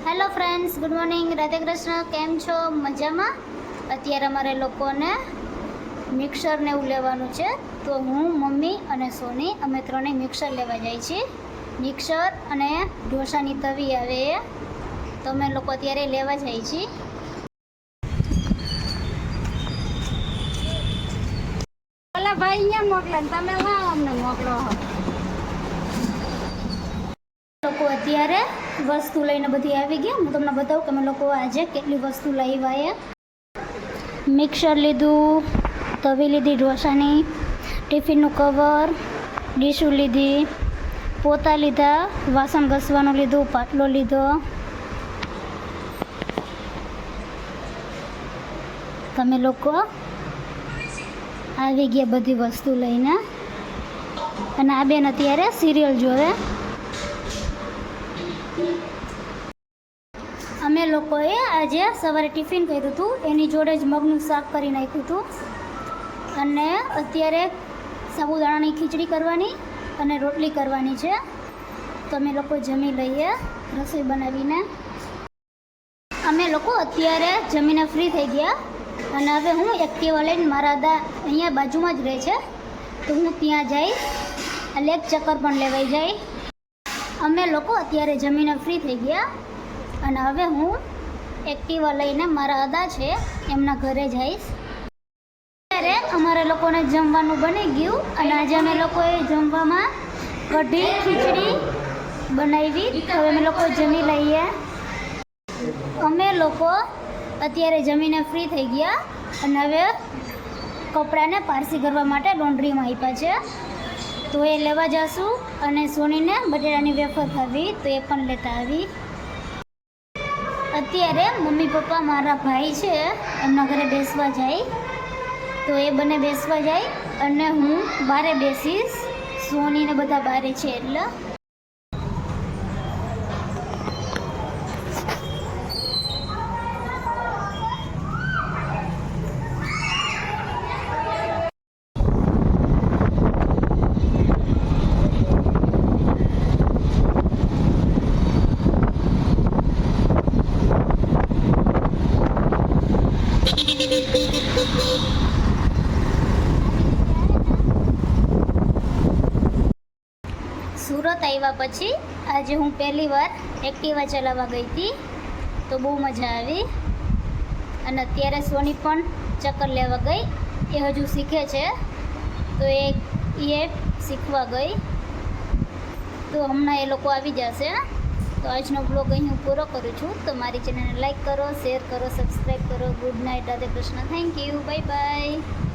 Hello friends, good morning, Radhe Krishna. કેમ છો? મજામાં? અત્યારે અમારે લોકોને મિક્સરને એવું લેવાનું છે, તો હું, મમ્મી અને સોની અમે ત્રણેય મિક્સર લેવા જાય છીએ. મિક્સર અને ઢોસાની તવી આવે એ, તો અમે લોકો અત્યારે લેવા જાય છીએ. ઓલા ભાઈ અહીંયા મોકલે ને તમે લાવ અમને મોકલો. લોકો અત્યારે વસ્તુ લઈને બધી આવી ગયા. હું તમને બતાવું કે અમે લોકો આજે કેટલી વસ્તુ લાવ્યા એ. મિક્સર લીધું, તવી લીધી ઢોસાની, ટિફિનનું કવર, ડીશું લીધી, પોતા લીધા, વાસણ ઘસવાનું લીધું, પાટલો લીધો. તમે લોકો આવી ગયા બધી વસ્તુ લઈને. અને આ બેન અત્યારે સિરિયલ જોવે. અમે લોકોએ આજે સવારે ટિફિન કર્યું હતું, એની જોડે જ મગનું શાક કરી નાખ્યું હતું. અને અત્યારે સાબુદાણાની ખીચડી કરવાની અને રોટલી કરવાની છે. તો અમે લોકો જમી લઈએ રસોઈ બનાવીને. અમે લોકો અત્યારે જમીને ફ્રી થઈ ગયા. અને હવે હું એક્ટિવા લઈને મારા દા અહીંયા બાજુમાં જ રહે છે, તો હું ત્યાં જઈશ. એટલે એક ચક્કર પણ લેવાઈ જાય. અમે લોકો અત્યારે જમીને ફ્રી થઈ ગયા. અને હવે હું એક્ટિવા લઈને મારા અદા છે એમના ઘરે જઈશ. ત્યારે અમારે લોકોને જમવાનું બની ગયું. અને આજે અમે લોકોએ જમવામાં કઢી ખીચડી બનાવી. હવે અમે લોકો જમી લઈએ. અમે લોકો અત્યારે જમીને ફ્રી થઈ ગયા. અને હવે કપડાને પારસી કરવા માટે લોન્ડ્રીમાં આપ્યા છે, તો એ લેવા જઈશું. અને સોનીને બટેટાની વેફર ખાવી, તો એ પણ લેતા આવી. અત્યારે મમ્મી પપ્પા મારા ભાઈ છે એમના ઘરે બેસવા જાય, તો એ બંને બેસવા જાય અને હું બારે બેસીશ. સોનીને બધા બારે છે એટલે. સુરત આવ્યા પછી આજે હું પહેલી વાર એક્ટિવા ચલાવવા ગઈ હતી, તો બહુ મજા આવી. અને અત્યારે સોની પણ ચક્કર લેવા ગઈ. એ હજુ શીખે છે, તો એ શીખવા ગઈ. તો હમણાં એ લોકો આવી જશે. તો આજનો બ્લોગ અહીં હું પૂરો કરું છું. તો મારી ચેનલને લાઈક કરો, શેર કરો, સબસ્ક્રાઈબ કરો. Good night, Radhe Krishna. Thank you, bye bye.